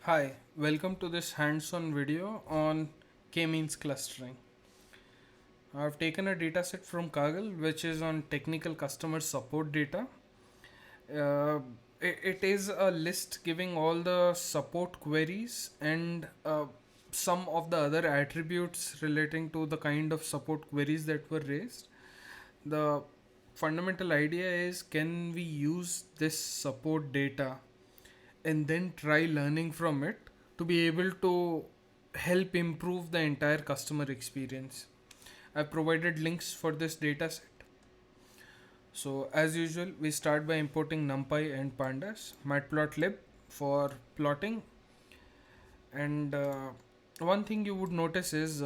Hi, welcome to this hands-on video on k-means clustering. I've taken a dataset from Kaggle which is on technical customer support data. Uh, it is a list giving all the support queries and some of the other attributes relating to the kind of support queries that were raised. The fundamental idea is, can we use this support data and then try learning from it to be able to help improve the entire customer experience. I've provided links for this dataset. So as usual, we start by importing NumPy and Pandas, Matplotlib for plotting, and one thing you would notice is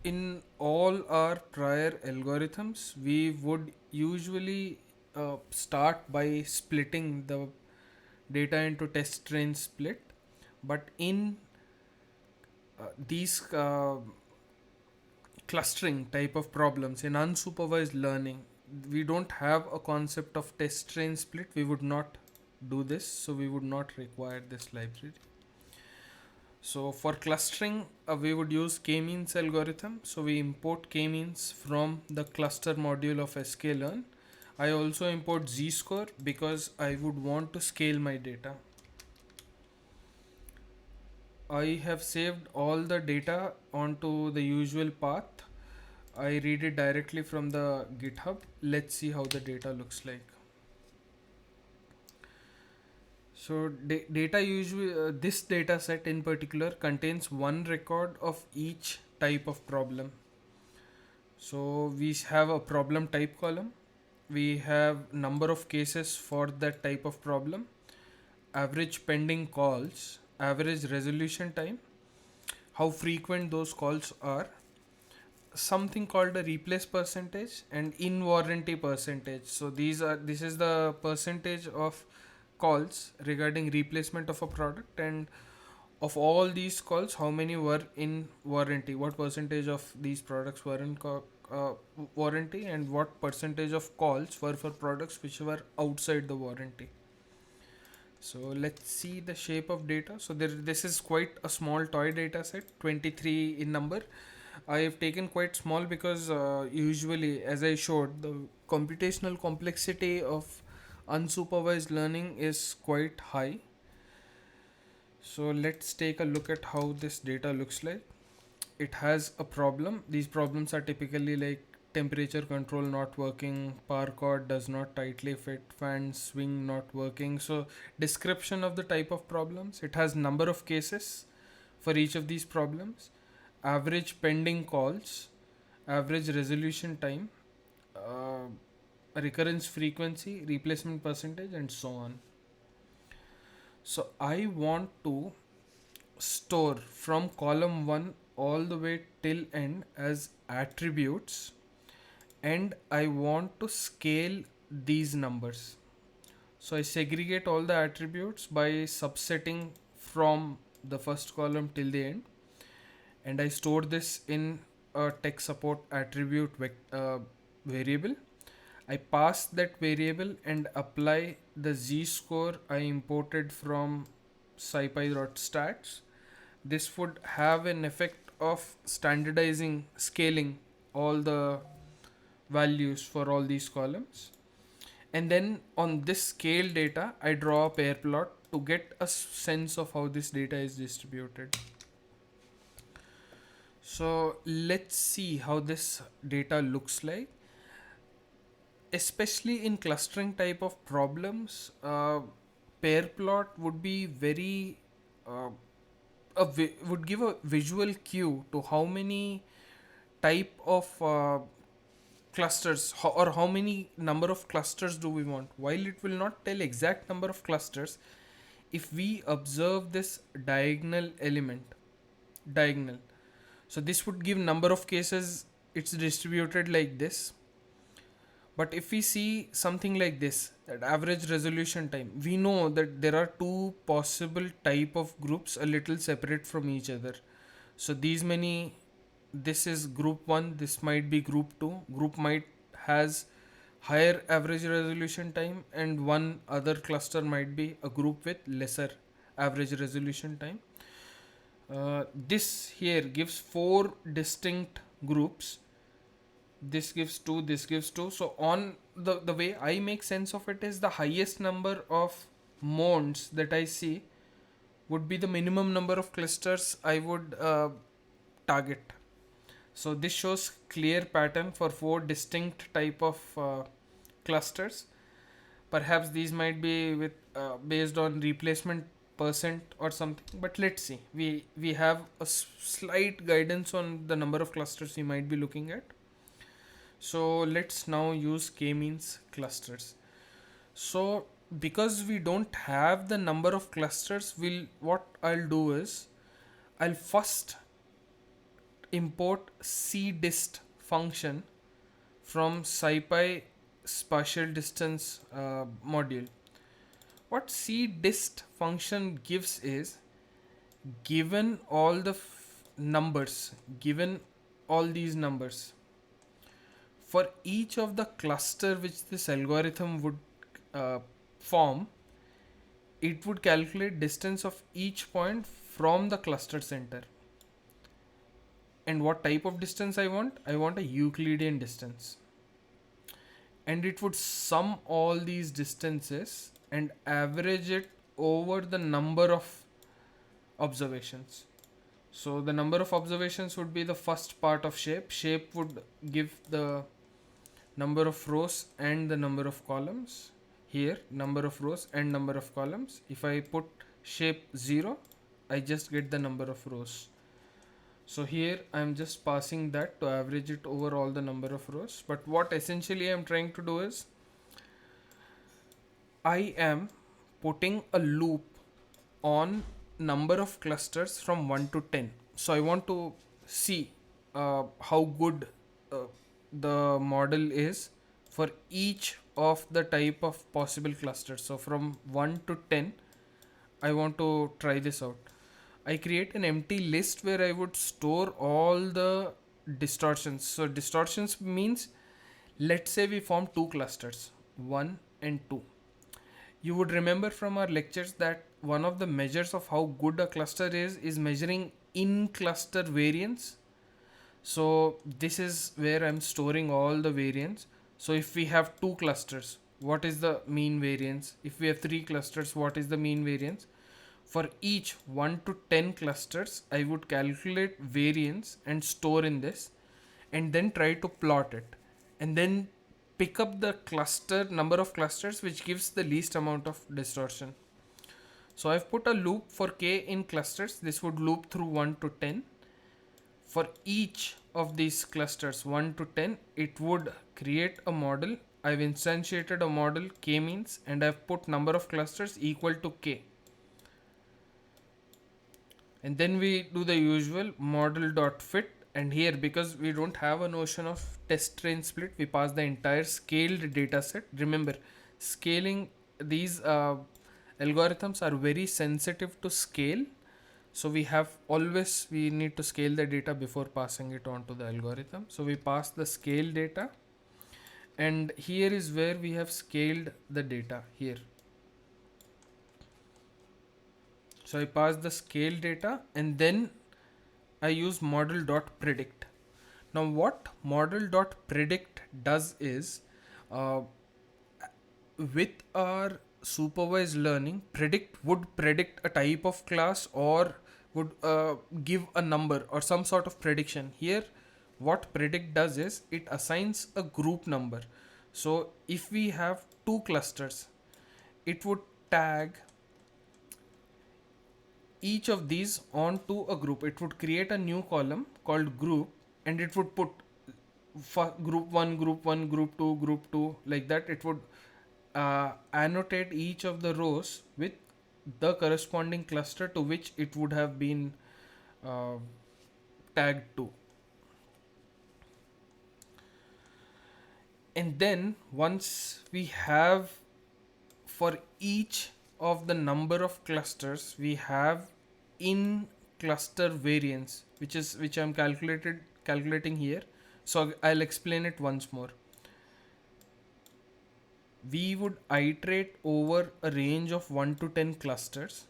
in all our prior algorithms, we would usually start by splitting the data into test train split, but in these clustering type of problems in unsupervised learning, we don't have a concept of test train split. We would not do this, so we would not require this library. So for clustering, we would use k-means algorithm. So we import k-means from the cluster module of sklearn. I also import z-score because I would want to scale my data. I have saved all the data onto the usual path. I read it directly from the GitHub. Let's see how the data looks like. So data usually, this data set in particular contains one record of each type of problem. So we have a problem type column. We have number of cases for that type of problem, average pending calls, average resolution time, how frequent those calls are, something called a replace percentage and in warranty percentage. So this is the percentage of calls regarding replacement of a product, and of all these calls, how many were in warranty, what percentage of these products were in warranty, and what percentage of calls were for products which were outside the warranty. So let's see the shape of data. So this is quite a small toy data set, 23 in number. I have taken quite small because usually, as I showed, the computational complexity of unsupervised learning is quite high. So let's take a look at how this data looks like. It has a problem. These problems are typically like temperature control not working, power cord does not tightly fit, fan swing not working. So description of the type of problems. It has number of cases for each of these problems, average pending calls, average resolution time, uh, recurrence frequency, replacement percentage, and so on. So I want to store from column 1 all the way till end as attributes, and I want to scale these numbers. So I segregate all the attributes by subsetting from the first column till the end, and I store this in a tech support attribute variable. I pass that variable and apply the z-score I imported from scipy.stats. This would have an effect of standardizing, scaling all the values for all these columns. And then on this scale data, I draw a pair plot to get a sense of how this data is distributed. So let's see how this data looks like. Especially in clustering type of problems, pair plot would be very uh, would give a visual cue to how many type of clusters or how many number of clusters do we want. While it will not tell exact number of clusters, if we observe this diagonal, so this would give number of cases. It's distributed like this. But if we see something like this, that average resolution time, we know that there are two possible type of groups a little separate from each other. So these many, this is group 1, this might be group 2. Group might has higher average resolution time, and one other cluster might be a group with lesser average resolution time. This here gives 4 distinct groups. This gives 2, this gives 2. So on the way I make sense of it is the highest number of modes that I see would be the minimum number of clusters I would target. So this shows clear pattern for 4 distinct type of clusters. Perhaps these might be with based on replacement percent or something, but let's see. We have a slight guidance on the number of clusters we might be looking at. So let's now use k-means clusters. So because we don't have the number of clusters, what I'll do is I'll first import cdist function from scipy spatial distance module. What cdist function gives is, given all the numbers, given all these numbers, for each of the cluster which this algorithm would form, it would calculate distance of each point from the cluster center. And what type of distance I want? I want a Euclidean distance. And it would sum all these distances and average it over the number of observations. So the number of observations would be the first part of shape. Shape would give the number of rows and the number of columns. Here number of rows and number of columns. If I put shape 0, I just get the number of rows. So here I'm just passing that to average it over all the number of rows. But what essentially I'm trying to do is, I am putting a loop on number of clusters from 1 to 10. So I want to see how good the model is for each of the type of possible clusters. So from 1 to 10, I want to try this out. I create an empty list where I would store all the distortions. So distortions means, let's say we form 2 clusters, 1 and 2. You would remember from our lectures that one of the measures of how good a cluster is measuring in cluster variance. So this is where I'm storing all the variance. So if we have 2 clusters, what is the mean variance? If we have 3 clusters, what is the mean variance? For each 1 to 10 clusters, I would calculate variance and store in this, and then try to plot it, and then pick up the cluster number of clusters which gives the least amount of distortion. So I've put a loop for k in clusters. This would loop through 1 to 10. For each of these clusters 1 to 10, it would create a model. I've instantiated a model k-means, and I've put number of clusters equal to k. And then we do the usual model.fit, and here, because we don't have a notion of test train split, we pass the entire scaled data set. Remember, scaling, these algorithms are very sensitive to scale, so we need to scale the data before passing it on to the algorithm. So we pass the scale data, and here is where we have scaled the data here. So I pass the scale data, and then I use model.predict. Now what model.predict does is, with our supervised learning, predict would predict a type of class, or would give a number or some sort of prediction. Here what predict does is, it assigns a group number. So if we have 2 clusters, it would tag each of these onto a group. It would create a new column called group, and it would put group 1, group 1, group 2, group 2, like that. It would annotate each of the rows with the corresponding cluster to which it would have been tagged to. And then once we have, for each of the number of clusters, we have in cluster variance, which I'm calculating here. So I'll explain it once more. We would iterate over a range of 1 to 10 clusters.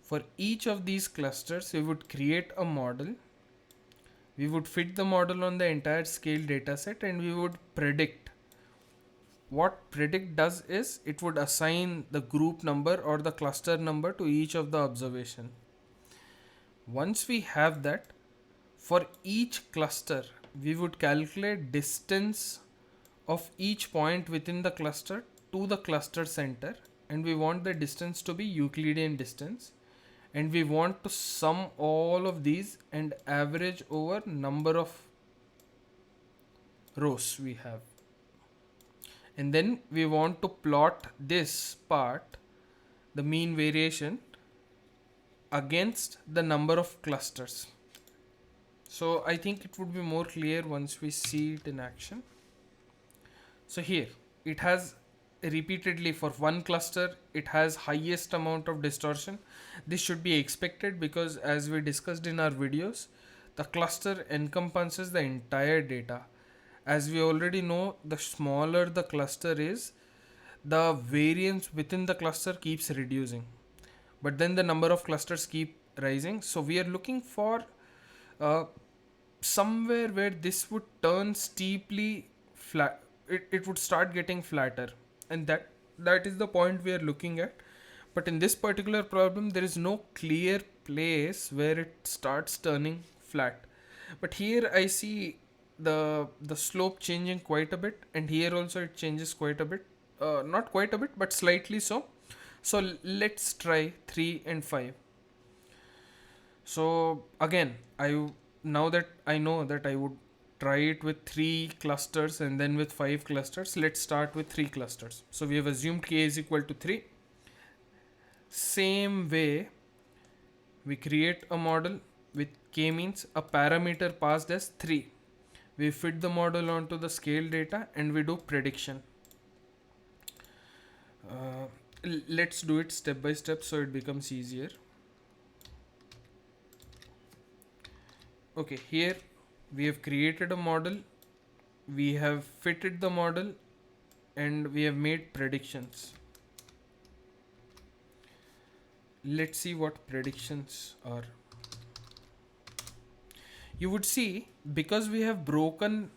For each of these clusters, we would create a model. We would fit the model on the entire scale dataset, and we would predict. What predict does is it would assign the group number or the cluster number to each of the observation. Once we have that, for each cluster, we would calculate distance of each point within the cluster to the cluster center, and we want the distance to be Euclidean distance, and we want to sum all of these and average over number of rows we have. And then we want to plot this part, the mean variation, against the number of clusters. So I think it would be more clear once we see it in action. So here it has repeatedly, for one cluster it has highest amount of distortion. This should be expected because, as we discussed in our videos, the cluster encompasses the entire data. As we already know, the smaller the cluster is, the variance within the cluster keeps reducing, but then the number of clusters keep rising. So we are looking for somewhere where this would turn steeply flat. It would start getting flatter, and that is the point we are looking at. But in this particular problem, there is no clear place where it starts turning flat. But here I see the slope changing quite a bit, and here also it changes quite a bit, not quite a bit but slightly so. So let's try 3 and 5. So again, now that I know that I would try it with 3 clusters and then with 5 clusters, let's start with 3 clusters. So we have assumed k is equal to 3. Same way, we create a model with k means a parameter passed as 3. We fit the model onto the scale data and we do prediction. Let's do it step by step so it becomes easier. Okay, here we have created a model, we have fitted the model, and we have made predictions. Let's see what predictions are. You would see, because we have broken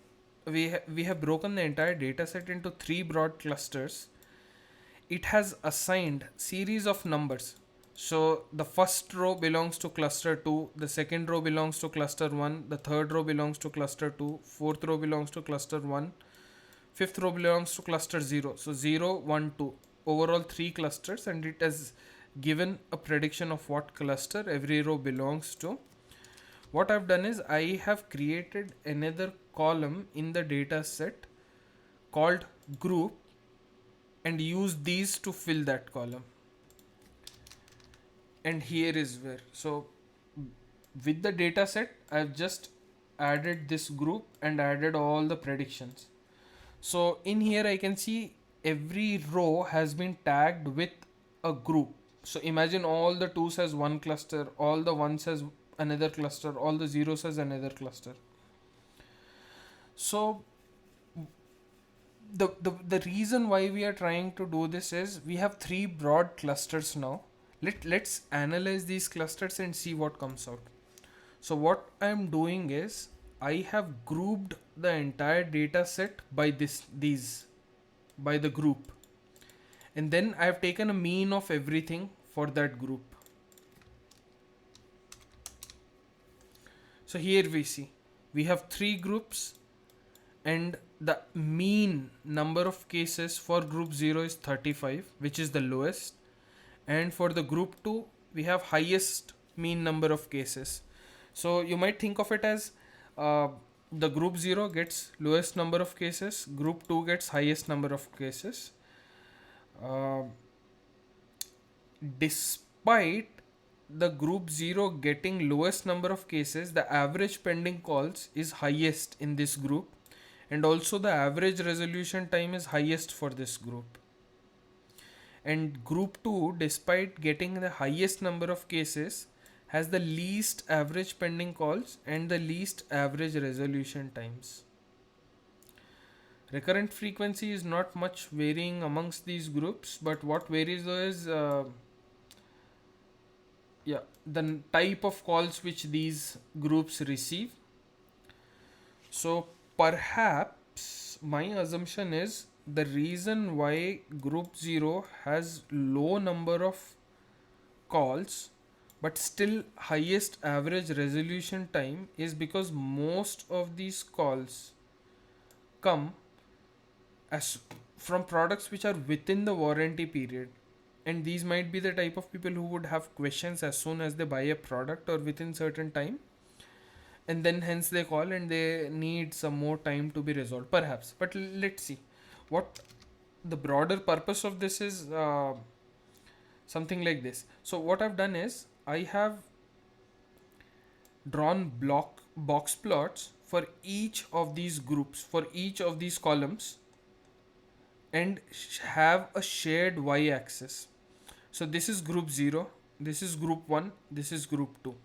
the entire data set into 3 broad clusters, it has assigned series of numbers. So the first row belongs to cluster 2, the second row belongs to cluster 1, the third row belongs to cluster 2, fourth row belongs to cluster 1, fifth row belongs to cluster 0. So 0, 1, 2, overall 3 clusters, and it has given a prediction of what cluster every row belongs to. What I've done is I have created another column in the data set called group and use these to fill that column. And here is where, so with the data set, I've just added this group and added all the predictions. So in here I can see every row has been tagged with a group. So imagine all the 2s has one cluster, all the 1s has another cluster, all the 0s has another cluster. So the reason why we are trying to do this is we have 3 broad clusters now. Let's analyze these clusters and see what comes out. So what I am doing is I have grouped the entire data set by by the group, and then I have taken a mean of everything for that group. So here we see we have 3 groups, and the mean number of cases for group 0 is 35, which is the lowest, and for the group 2 we have highest mean number of cases. So you might think of it as the group 0 gets lowest number of cases, group 2 gets highest number of cases. Despite the group 0 getting lowest number of cases, the average pending calls is highest in this group, and also the average resolution time is highest for this group. And group 2, despite getting the highest number of cases, has the least average pending calls and the least average resolution times. Recurrent frequency is not much varying amongst these groups, but what varies though is yeah, the type of calls which these groups receive. So perhaps my assumption is the reason why group 0 has low number of calls but still highest average resolution time is because most of these calls come as from products which are within the warranty period, and these might be the type of people who would have questions as soon as they buy a product or within certain time, and then hence they call and they need some more time to be resolved perhaps. But let's see what the broader purpose of this is. Something like this. So what I've done is I have drawn block box plots for each of these groups, for each of these columns, and have a shared y axis. So this is group 0, this is group 1, this is group 2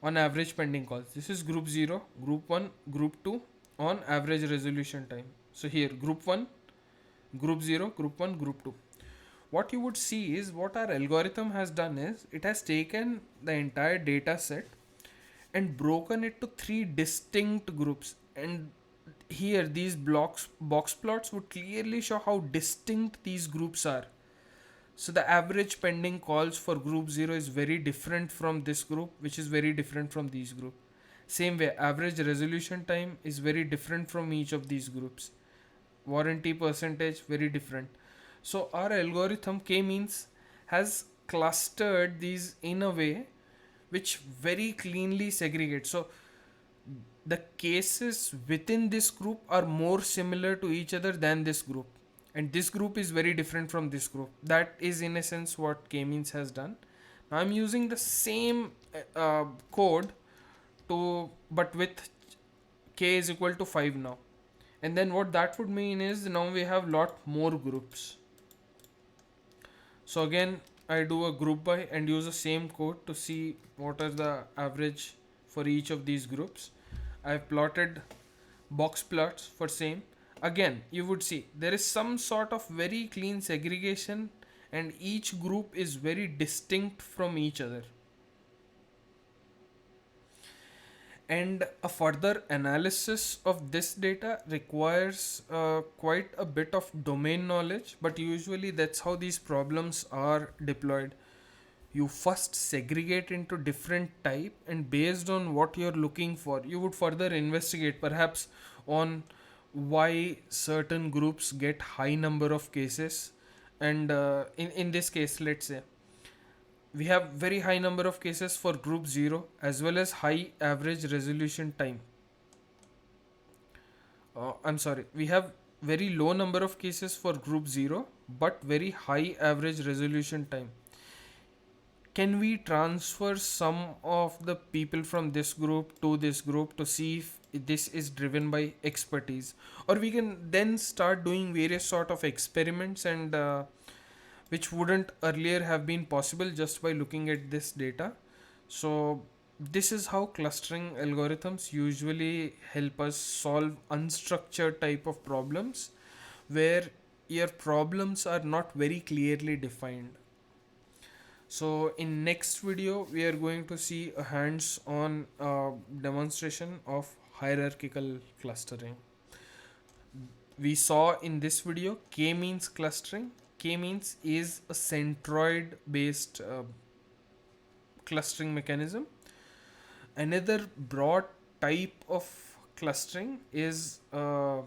on average pending calls. This is group 0, group 1, group 2 on average resolution time. So here group 1, group 0, group 1, group 2. What you would see is what our algorithm has done is it has taken the entire data set and broken it to three distinct groups, and here these box plots would clearly show how distinct these groups are. So the average pending calls for group 0 is very different from this group, which is very different from these group. Same way, average resolution time is very different from each of these groups. Warranty percentage very different. So our algorithm k-means has clustered these in a way which very cleanly segregates. So the cases within this group are more similar to each other than this group, and this group is very different from this group. That is in a sense what k-means has done. Now I'm using the same code to, but with k is equal to 5 now, and then what that would mean is now we have lot more groups. So again I do a group by and use the same code to see what is the average for each of these groups. I've plotted box plots for same. Again you would see there is some sort of very clean segregation, and each group is very distinct from each other. And a further analysis of this data requires quite a bit of domain knowledge, but usually that's how these problems are deployed. You first segregate into different type, and based on what you're looking for you would further investigate perhaps on why certain groups get high number of cases. And in this case, let's say we have very high number of cases for group 0 as well as high average resolution time. I'm sorry, we have very low number of cases for group 0 but very high average resolution time. Can we transfer some of the people from this group to this group to see if this is driven by expertise, or we can then start doing various sort of experiments, and which wouldn't earlier have been possible just by looking at this data. So this is how clustering algorithms usually help us solve unstructured type of problems where your problems are not very clearly defined. So in next video we are going to see a hands-on demonstration of hierarchical clustering. We saw in this video k-means clustering. K-means is a centroid based clustering mechanism. Another broad type of clustering is so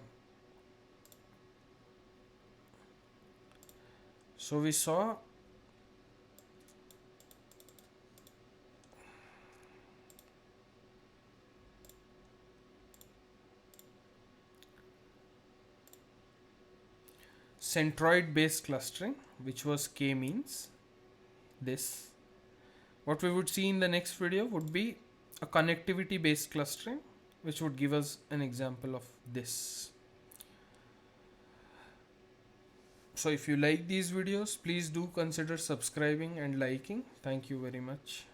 we saw centroid based clustering, which was k-means. This, what we would see in the next video would be a connectivity based clustering, which would give us an example of this. So if you like these videos, please do consider subscribing and liking. Thank you very much.